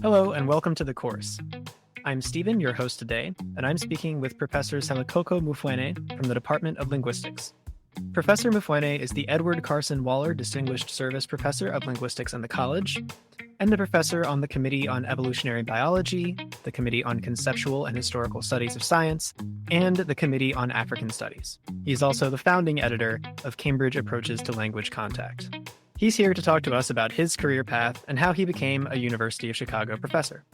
Hello, and welcome to the course. I'm Stephen, your host today, and I'm speaking with Professor Salikoko Mufwene from the Department of Linguistics. Professor Mufwene is the Edward Carson Waller Distinguished Service Professor of Linguistics in the college, and the professor on the Committee on Evolutionary Biology, the Committee on Conceptual and Historical Studies of Science, and the Committee on African Studies. He's also the founding editor of Cambridge Approaches to Language Contact. He's here to talk to us about his career path and how he became a University of Chicago professor.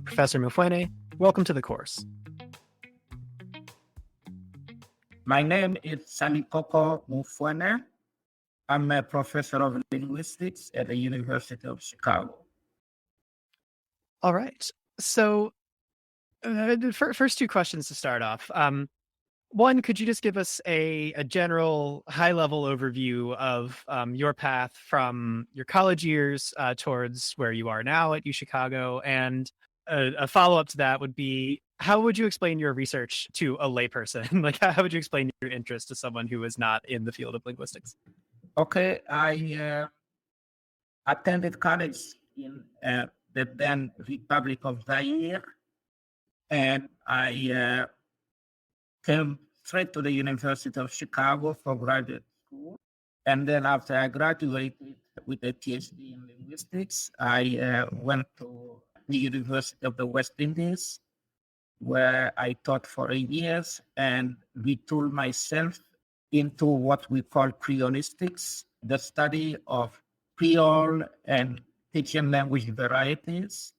Professor Mufwene, welcome to the course. My name is Salikoko Mufwene. I'm a professor of linguistics at the University of Chicago. All right. So, first two questions to start off. One, could you just give us a general high-level overview of your path from your college years towards where you are now at UChicago? And a follow-up to that would be, how would you explain your research to a layperson? Like, how would you explain your interest to someone who is not in the field of linguistics? Okay, I attended college in the then Republic of Zaire, and I came straight to the University of Chicago for graduate school. And then after I graduated with a PhD in linguistics, I went to the University of the West Indies, where I taught for 8 years and retooled myself into what we call Creolistics, the study of Creole and Pidgin language varieties.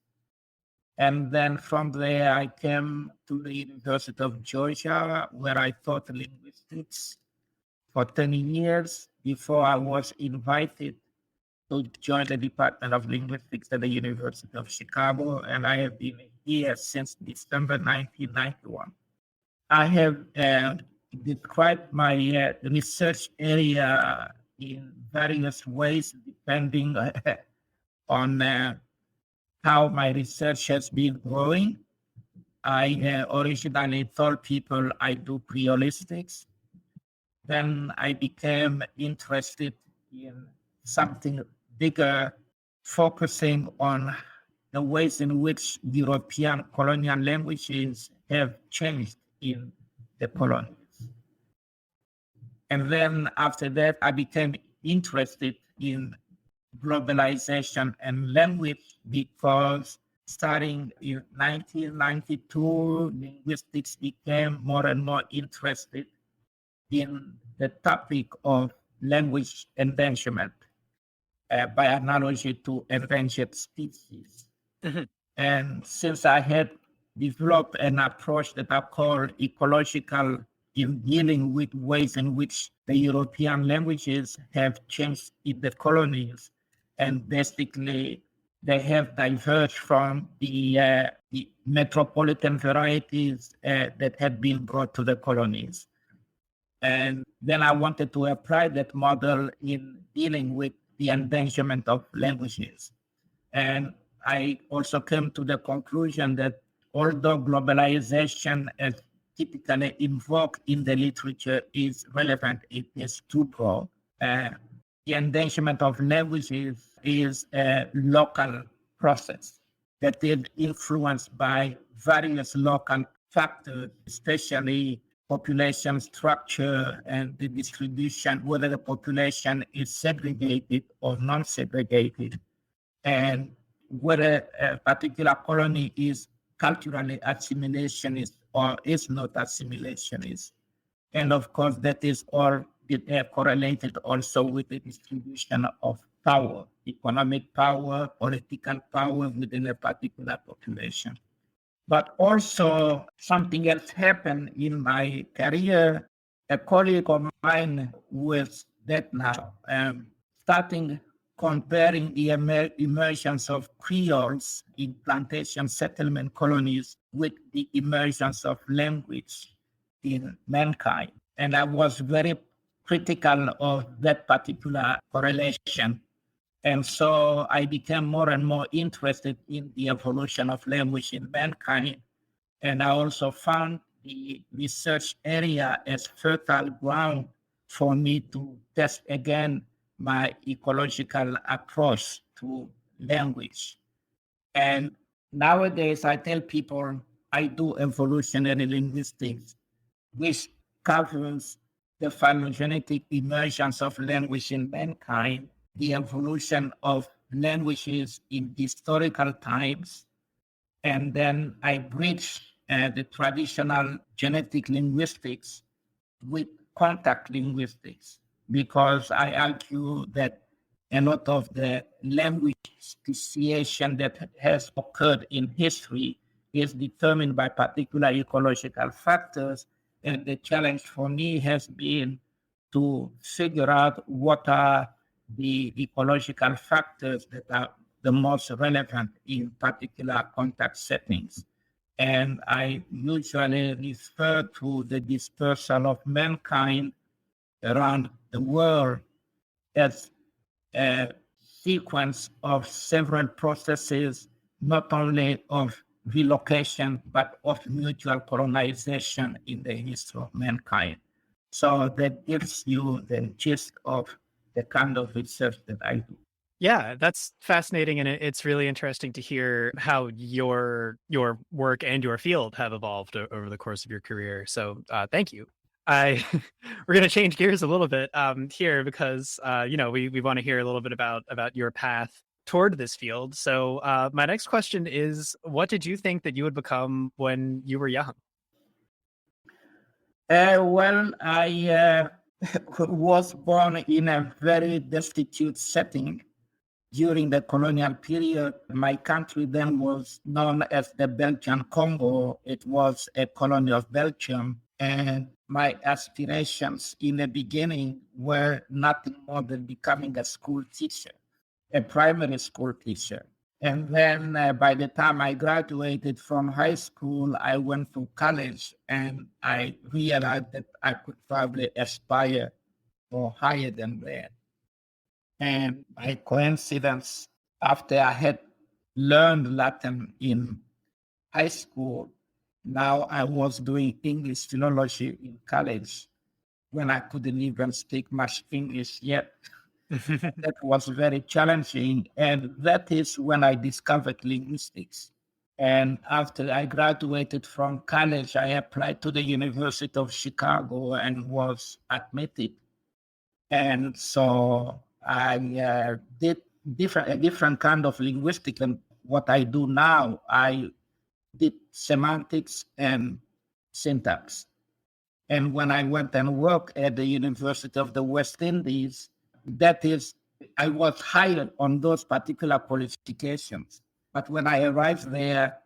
And then from there, I came to the University of Georgia, where I taught linguistics for 10 years before I was invited to join the Department of Linguistics at the University of Chicago. And I have been here since December 1991. I have described my research area in various ways, depending on how my research has been growing. I originally told people I do Creolistics. Then I became interested in something bigger, focusing on the ways in which European colonial languages have changed in the colonies. And then after that, I became interested in globalization and language because starting in 1992, linguistics became more and more interested in the topic of language endangerment, by analogy to endangered species. Mm-hmm. And since I had developed an approach that I call ecological in dealing with ways in which the European languages have changed in the colonies, and basically they have diverged from the metropolitan varieties that had been brought to the colonies. And then I wanted to apply that model in dealing with the endangerment of languages. And I also came to the conclusion that although globalization as typically invoked in the literature is relevant, it is too broad. The endangerment of languages is a local process that is influenced by various local factors, especially population structure and the distribution, whether the population is segregated or non-segregated, and whether a particular colony is culturally assimilationist or is not assimilationist. And of course, that is all correlated also with the distribution of power, economic power, political power within a particular population. But also something else happened in my career. A colleague of mine was that now, starting comparing the emergence of Creoles in plantation settlement colonies with the emergence of language in mankind. And I was very critical of that particular correlation. And so I became more and more interested in the evolution of language in mankind. And I also found the research area as fertile ground for me to test again my ecological approach to language. And Nowadays, I tell people I do evolutionary linguistics, which covers the phylogenetic emergence of language in mankind, the evolution of languages in historical times, and then I bridge the traditional genetic linguistics with contact linguistics, because I argue that a lot of the language speciation that has occurred in history is determined by particular ecological factors. And the challenge for me has been to figure out what are the ecological factors that are the most relevant in particular contact settings. And I usually refer to the dispersal of mankind around the world as a sequence of several processes, not only of relocation, but of mutual colonization in the history of mankind. So that gives you the gist of the kind of research that I do. Yeah, that's fascinating, and it's really interesting to hear how your work and your field have evolved over the course of your career. So, thank you. I we're gonna change gears a little bit here because we want to hear a little bit about your path toward this field. So, my next question is, what did you think that you would become when you were young? Well, I was born in a very destitute setting during the colonial period. My country then was known as the Belgian Congo. It was a colony of Belgium. And my aspirations in the beginning were nothing more than becoming a school teacher, a primary school teacher. And then by the time I graduated from high school, I went to college and I realized that I could probably aspire for higher than that. And by coincidence, after I had learned Latin in high school, now I was doing English philology in college when I couldn't even speak much English yet. That was very challenging. And that is when I discovered linguistics. And after I graduated from college, I applied to the University of Chicago and was admitted. And so I did a different kind of linguistics. And what I do now, I did semantics and syntax. And when I went and worked at the University of the West Indies, that is, I was hired on those particular qualifications. But when I arrived there,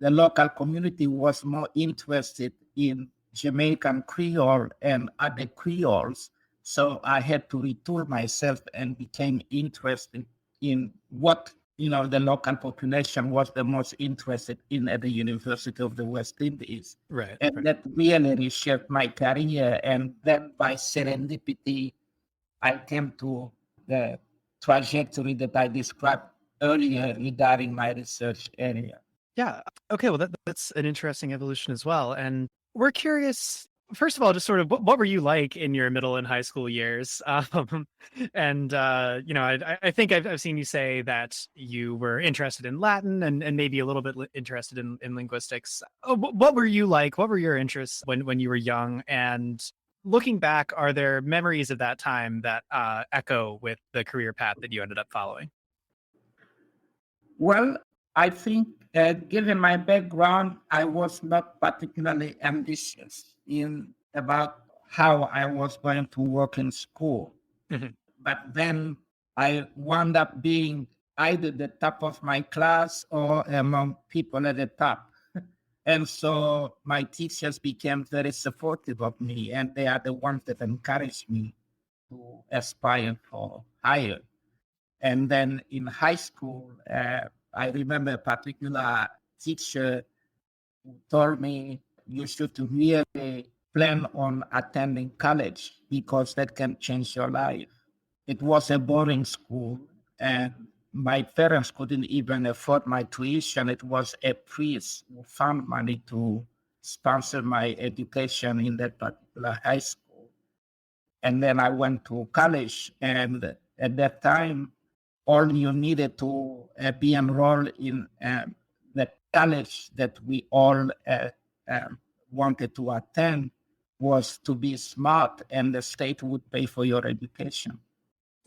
the local community was more interested in Jamaican Creole and other Creoles. So I had to retool myself and became interested in what the local population was the most interested in at the University of the West Indies. Right. And that really reshaped my career. And then by serendipity, I came to the trajectory that I described earlier regarding my research area. Yeah. Okay. Well, that's an interesting evolution as well. And we're curious, first of all, just sort of what were you like in your middle and high school years? And I think I've seen you say that you were interested in Latin and maybe a little bit interested in linguistics. What were you like? What were your interests when you were young? And looking back, are there memories of that time that echo with the career path that you ended up following? Well, I think given my background, I was not particularly ambitious in about how I was going to work in school. Mhm. But then I wound up being either the top of my class or among people at the top. And so my teachers became very supportive of me, and they are the ones that encouraged me to aspire for higher. And then in high school, I remember a particular teacher who told me you should really plan on attending college because that can change your life. It was a boarding school, and my parents couldn't even afford my tuition. It was a priest who found money to sponsor my education in that particular high school. And then I went to college, and at that time, all you needed to be enrolled in the college that we all wanted to attend was to be smart, and the state would pay for your education.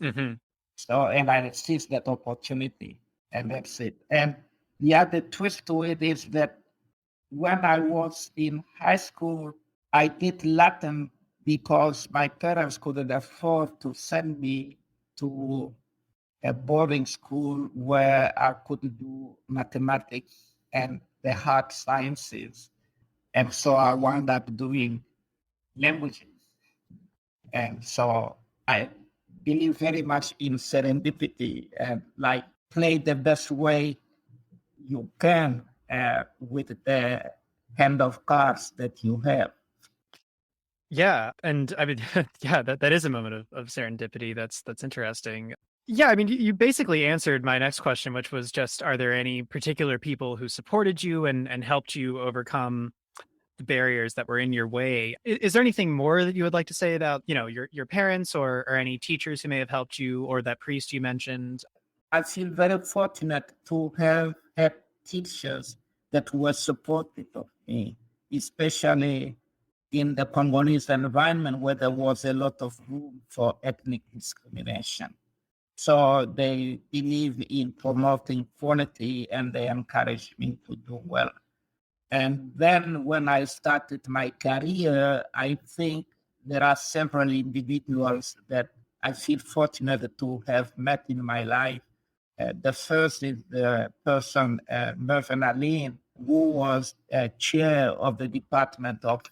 Mm-hmm. So, and I seized that opportunity, and that's it. And the other twist to it is that when I was in high school, I did Latin because my parents couldn't afford to send me to a boarding school where I couldn't do mathematics and the hard sciences. And so I wound up doing languages. And so I believe very much in serendipity and like play the best way you can with the hand of cards that you have. Yeah, and I mean, yeah, that is a moment of serendipity. That's interesting. Yeah, I mean, you basically answered my next question, which was just, are there any particular people who supported you and helped you overcome the barriers that were in your way? Is there anything more that you would like to say about, your parents or any teachers who may have helped you, or that priest you mentioned? I feel very fortunate to have had teachers that were supportive of me, especially in the Congolese environment where there was a lot of room for ethnic discrimination. So they believe in promoting quality and they encouraged me to do well. And then when I started my career, I think there are several individuals that I feel fortunate to have met in my life. The first is the person, Mervyn Aline, who was chair of the Department of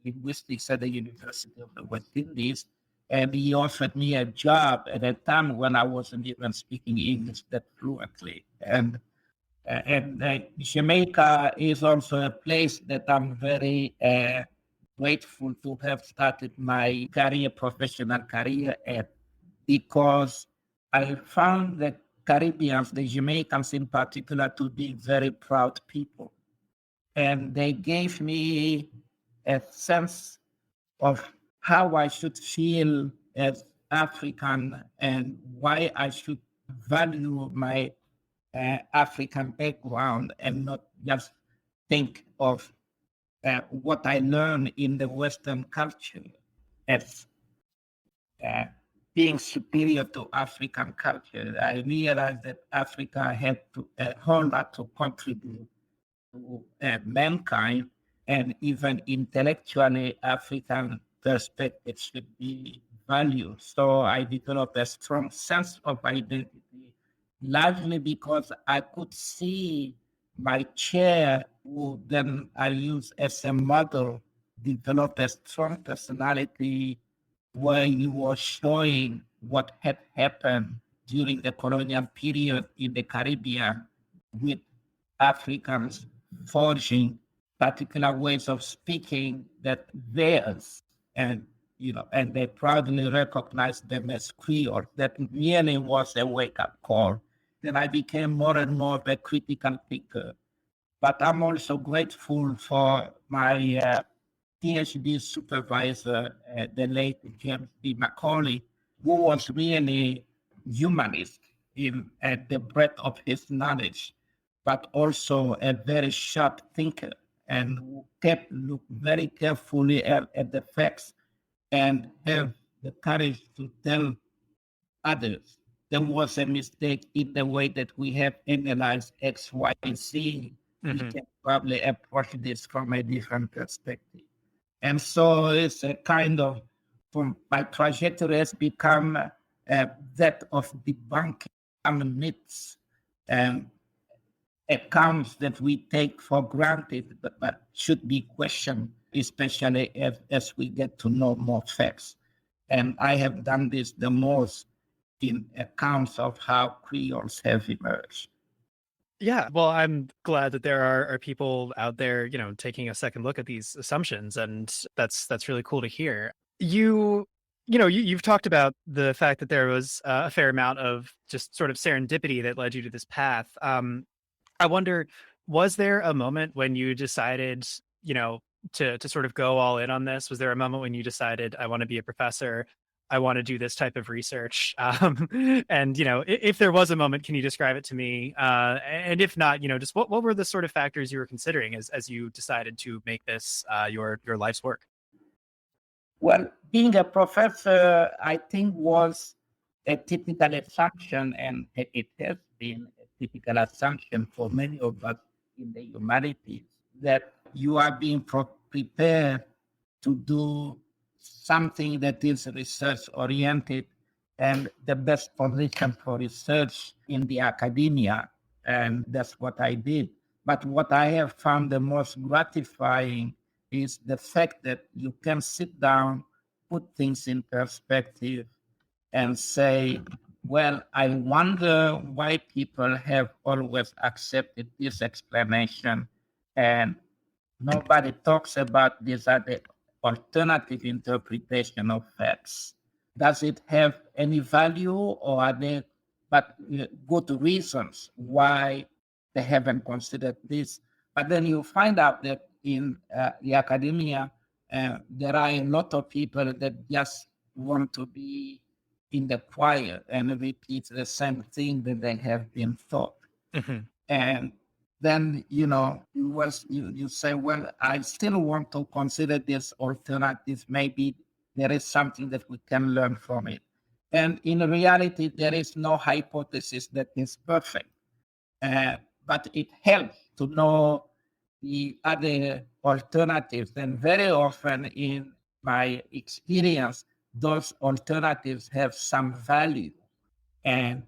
Linguistics at the University of the West Indies. And he offered me a job at a time when I wasn't even speaking English that fluently. And Jamaica is also a place that I'm very grateful to have started my career, professional career at, because I found that Caribbeans, the Jamaicans in particular, to be very proud people. And they gave me a sense of how I should feel as African and why I should value my African background and not just think of what I learned in the Western culture as uh, being superior to African culture. I realized that Africa had a whole lot to contribute to mankind, and even intellectually, African perspective should be valued. So I developed a strong sense of identity, largely because I could see my chair, who then I used as a model, develop a strong personality where he was showing what had happened during the colonial period in the Caribbean with Africans forging particular ways of speaking that theirs, and and they proudly recognized them as Creole. That really was a wake-up call. Then I became more and more of a critical thinker. But I'm also grateful for my PhD supervisor, the late James B. Macaulay, who was really humanist in the breadth of his knowledge, but also a very sharp thinker, and who kept look very carefully at the facts and have the courage to tell others there was a mistake in the way that we have analyzed X, Y, and Z. We Mm-hmm. can probably approach this from a different perspective. And so it's a kind of, from my trajectory has become that of debunking some myths and accounts that we take for granted, but should be questioned, especially as we get to know more facts. And I have done this the most in accounts of how Creoles have emerged. Yeah, well, I'm glad that there are people out there, taking a second look at these assumptions, and that's really cool to hear. You've talked about the fact that there was a fair amount of just sort of serendipity that led you to this path. I wonder, was there a moment when you decided, to sort of go all in on this? Was there a moment when you decided, I want to be a professor? I want to do this type of research? And, if there was a moment, can you describe it to me? And if not, just what were the sort of factors you were considering as you decided to make this your life's work? Well, being a professor, I think, was a typical assumption, and it has been a typical assumption for many of us in the humanities, that you are being prepared to do something that is research oriented, and the best position for research in the academia. And that's what I did. But what I have found the most gratifying is the fact that you can sit down, put things in perspective, and say, well, I wonder why people have always accepted this explanation, and nobody talks about this other alternative interpretation of facts. Does it have any value, or are there but good reasons why they haven't considered this? But then you find out that in the academia, there are a lot of people that just want to be in the choir and repeat the same thing that they have been taught. Mhm. And then, you say, well, I still want to consider this alternative. Maybe there is something that we can learn from it. And in reality, there is no hypothesis that is perfect. But it helps to know the other alternatives. And very often, in my experience, those alternatives have some value. And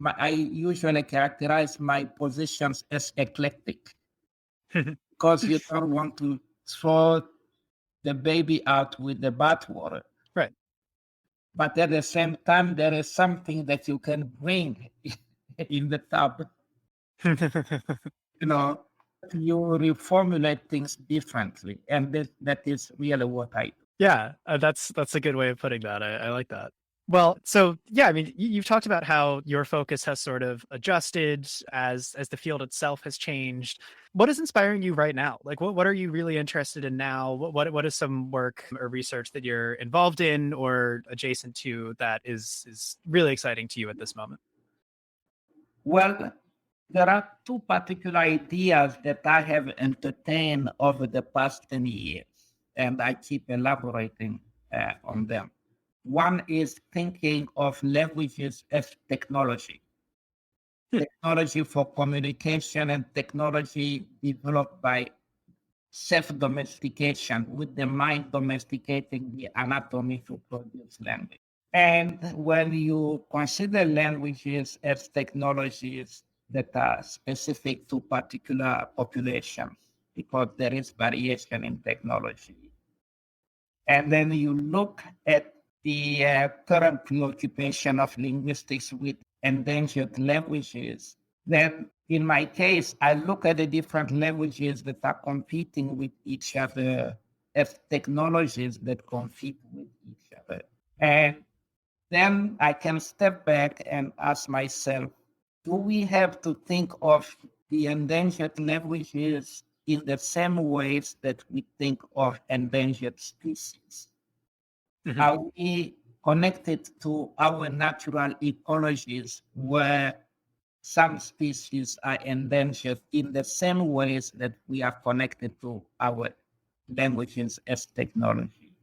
I usually characterize my positions as eclectic, because you don't want to throw the baby out with the bathwater. Right. But at the same time, there is something that you can bring in the tub. You know, you reformulate things differently, and that is really what I do. Yeah, that's a good way of putting that. I like that. Well, so yeah, I mean, you've talked about how your focus has sort of adjusted as the field itself has changed. What is inspiring you right now? Like, what are you really interested in now? What is some work or research that you're involved in or adjacent to that is really exciting to you at this moment? Well, there are two particular ideas that I have entertained over the past 10 years, and I keep elaborating on them. One is thinking of languages as technology, Hmm. technology for communication, and technology developed by self-domestication, with the mind domesticating the anatomy to produce language. And when you consider languages as technologies that are specific to particular populations, because there is variation in technology, and then you look at the current preoccupation of linguistics with endangered languages, then in my case, I look at the different languages that are competing with each other as technologies that compete with each other. And then I can step back and ask myself, do we have to think of the endangered languages in the same ways that we think of endangered species? Mhm. Are we connected to our natural ecologies where some species are endangered in the same ways that we are connected to our languages as technology?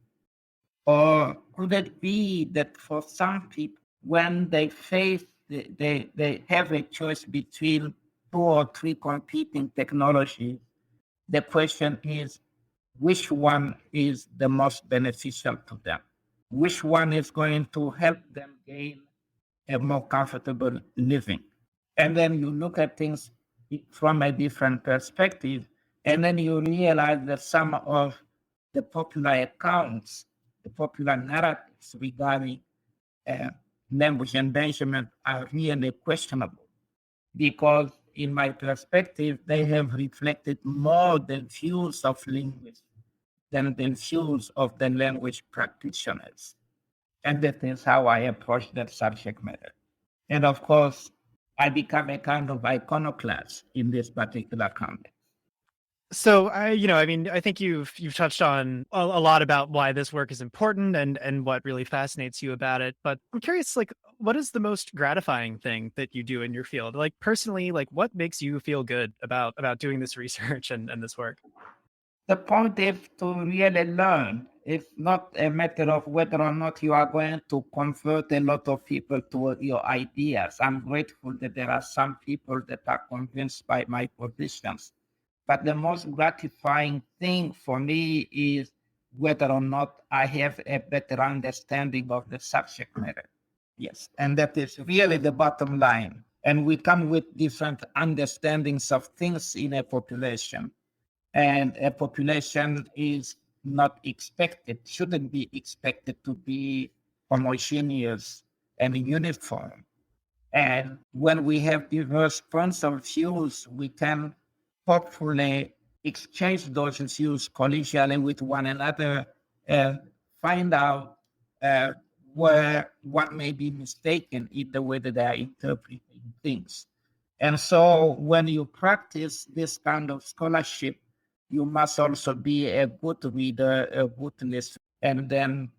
Or could it be that for some people, when they face, they have a choice between two or three competing technologies, the question is, which one is the most beneficial to them? Which one is going to help them gain a more comfortable living? And then you look at things from a different perspective, and then you realize that some of the popular accounts, the popular narratives regarding uh, language endangerment are really questionable, because in my perspective, they have reflected more the views of linguists than the views of the language practitioners. And that is how I approach that subject matter. And of course, I become a kind of iconoclast in this particular context. So I think you've touched on a lot about why this work is important and what really fascinates you about it. But I'm curious, like, what is the most gratifying thing that you do in your field? Like personally, like what makes you feel good about doing this research and this work? The point is to really learn. It's not a matter of whether or not you are going to convert a lot of people to your ideas. I'm grateful that there are some people that are convinced by my positions. But the most gratifying thing for me is whether or not I have a better understanding of the subject matter. Yes, and that is really the bottom line. And we come with different understandings of things in a population, and a population is not expected, shouldn't be expected to be homogeneous and uniform. And when we have diverse points of views, we can hopefully exchange those views collegially with one another and find out uh, where what may be mistaken in the way that they are interpreting things. And so when you practice this kind of scholarship, you must also be a good reader, a good listener, and then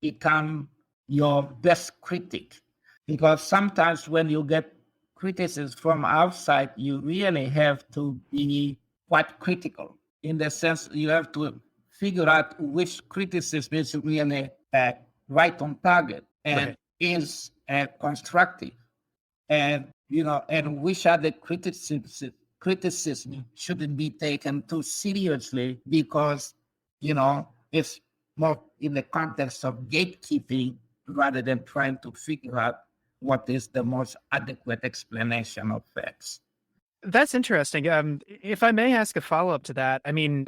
become your best critic. Because sometimes when you get criticism from outside, you really have to be quite critical in the sense you have to figure out which criticism is really right on target and Right. is constructive, and and which are the criticism shouldn't be taken too seriously because it's more in the context of gatekeeping rather than trying to figure out what is the most adequate explanation of facts. That's interesting. If I may ask a follow-up to that, I mean,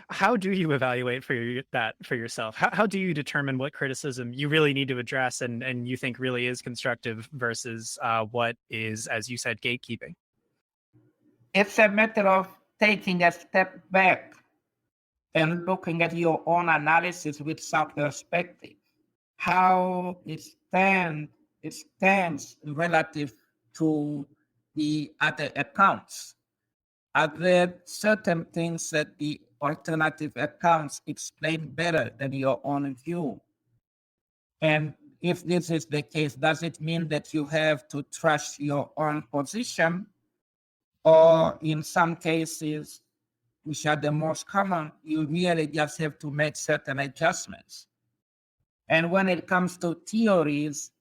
how do you evaluate that for yourself? How do you determine what criticism you really need to address and you think really is constructive versus what is, as you said, gatekeeping? It's a matter of taking a step back and looking at your own analysis with some perspective, how it stands relative to the other accounts. Are there certain things that the alternative accounts explain better than your own view? And if this is the case, does it mean that you have to trust your own position? Or in some cases, which are the most common, you really just have to make certain adjustments. And when it comes to theories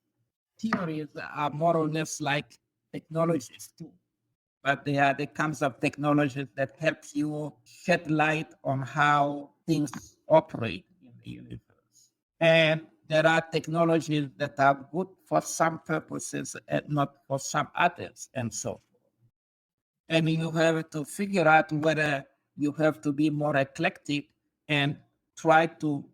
are more or less like technologies too. But they are the kinds of technologies that help you shed light on how things operate in the universe. And there are technologies that are good for some purposes and not for some others, and so forth. And you have to figure out whether you have to be more eclectic and try to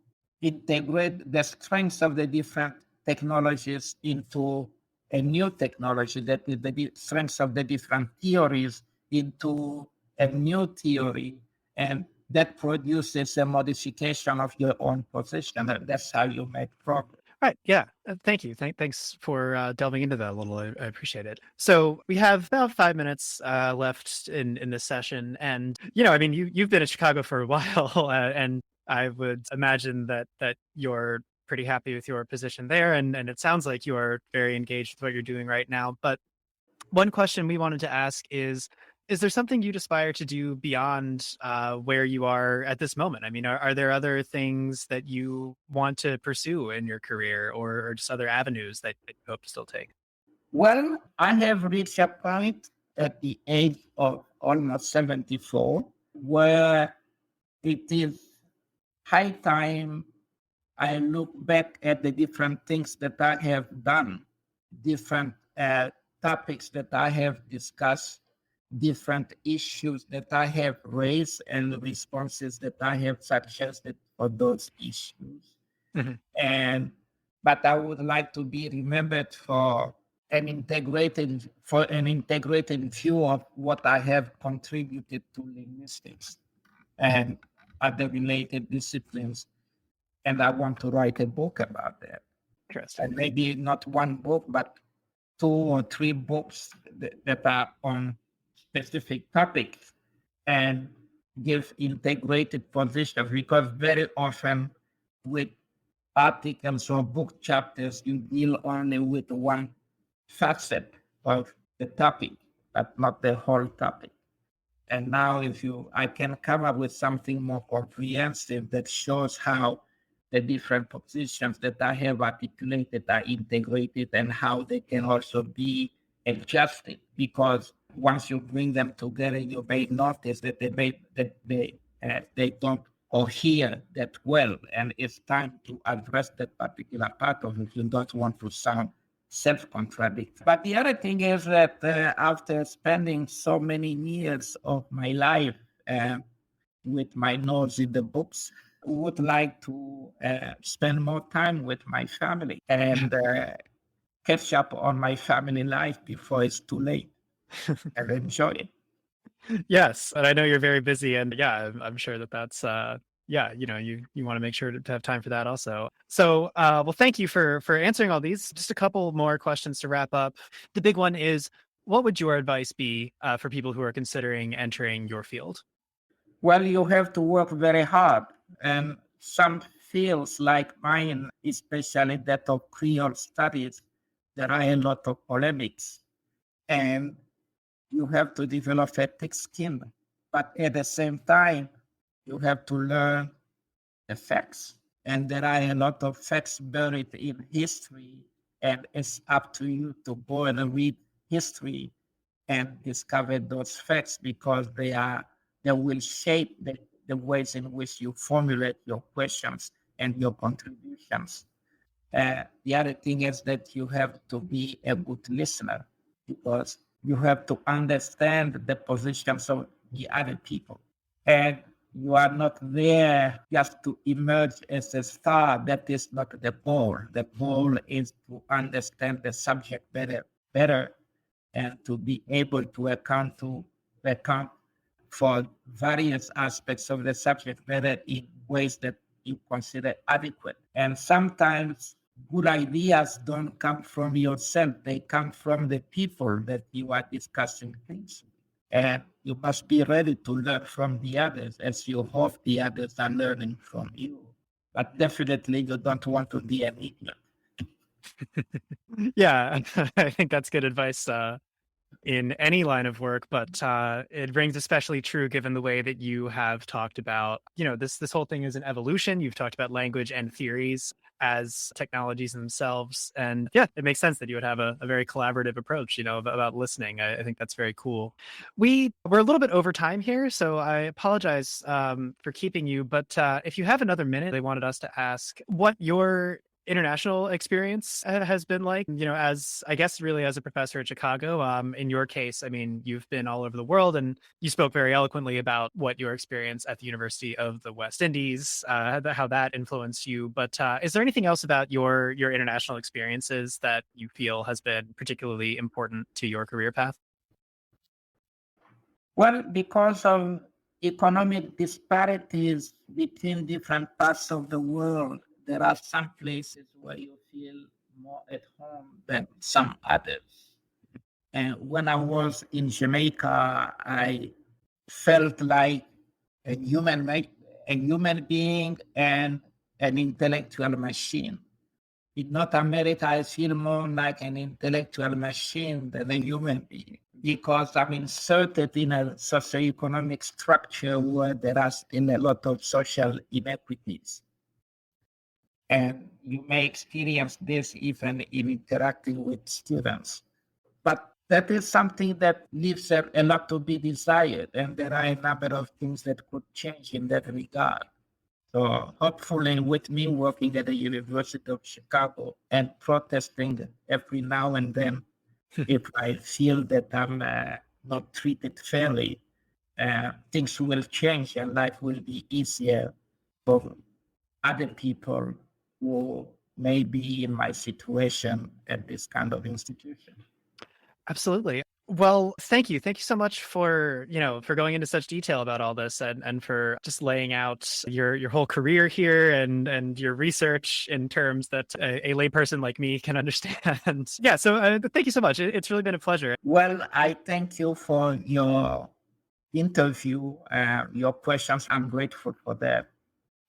integrate the strengths of the different technologies into a new technology, that is the strengths of the different theories into a new theory, and that produces a modification of your own position, and that's how you make progress. Right. Yeah. Thank you. Thanks for delving into that a little. I appreciate it. So we have about 5 minutes left in this session, and I mean, you've been in Chicago for a while, and I would imagine that you're pretty happy with your position there, and it sounds like you are very engaged with what you're doing right now. But one question we wanted to ask is there something you'd aspire to do beyond where you are at this moment? I mean, are there other things that you want to pursue in your career or just other avenues that you hope to still take? Well, I have reached a point at the age of almost 74 where it is high time I look back at the different things that I have done, different topics that I have discussed, different issues that I have raised, and responses that I have suggested for those issues. Mhm. And but I would like to be remembered for an integrated view of what I have contributed to linguistics and other related disciplines. And I want to write a book about that. Interesting. And maybe not one book, but 2 or 3 books that are on specific topics. And give integrated positions, because very often with articles or book chapters, you deal only with one facet of the topic, but not the whole topic. And now I can come up with something more comprehensive that shows how the different positions that I have articulated are integrated and how they can also be adjusted. Because once you bring them together, you may notice that they don't cohere that well, and it's time to address that particular part of it. You don't want to sound self-contradict. But the other thing is that after spending so many years of my life with my nose in the books, would like to spend more time with my family and catch up on my family life before it's too late and enjoy it. Yes, and I know you're very busy, and yeah, I'm sure that that's yeah, you want to make sure to have time for that also. So, well, thank you for answering all these. Just a couple more questions to wrap up. The big one is, what would your advice be for people who are considering entering your field? Well, you have to work very hard, and some fields like mine, especially that of Creole studies, there are a lot of polemics, and you have to develop a thick skin. But at the same time, you have to learn the facts. And there are a lot of facts buried in history, and it's up to you to go and read history and discover those facts, because they will shape the ways in which you formulate your questions and your contributions. The other thing is that you have to be a good listener, because you have to understand the positions of the other people. And you are not there just to emerge as a star. That is not the goal. The goal is to understand the subject better, and to be able to account for various aspects of the subject matter in ways that you consider adequate. And sometimes good ideas don't come from yourself, they come from the people that you are discussing things with. And you must be ready to learn from the others, as you hope the others are learning from you. But definitely you don't want to be an idiot. Yeah, I think that's good advice in any line of work, but it rings especially true given the way that you have talked about, this whole thing is an evolution. You've talked about language and theories as technologies in themselves, and yeah, it makes sense that you would have a very collaborative approach, about listening. I think that's very cool. We're a little bit over time here, so I apologize for keeping you, but if you have another minute, they wanted us to ask what your international experience has been like, as I guess really as a professor at Chicago. In your case, I mean, you've been all over the world, and you spoke very eloquently about what your experience at the University of the West Indies, how that influenced you. But is there anything else about your international experiences that you feel has been particularly important to your career path? Well, because of economic disparities between different parts of the world, there are some places where you feel more at home than some others. And when I was in Jamaica, I felt like a human being and an intellectual machine. In North America, I feel more like an intellectual machine than a human being, because I'm inserted in a socioeconomic structure where there are still a lot of social inequities. And you may experience this even in interacting with students. But that is something that leaves a lot to be desired, and there are a number of things that could change in that regard. So hopefully with me working at the University of Chicago and protesting every now and then, if I feel that I'm not treated fairly, things will change and life will be easier for other people who may be in my situation at this kind of institution. Absolutely. Well, thank you. Thank you so much for, for going into such detail about all this, and for just laying out your whole career here and your research in terms that a layperson like me can understand. Yeah, so thank you so much. It's really been a pleasure. Well, I thank you for your interview, your questions. I'm grateful for that.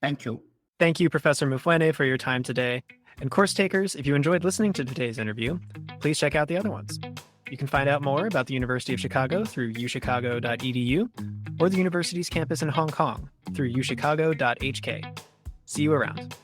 Thank you. Thank you, Professor Mufwene, for your time today. And course takers, if you enjoyed listening to today's interview, please check out the other ones. You can find out more about the University of Chicago through uchicago.edu or the university's campus in Hong Kong through uchicago.hk. See you around.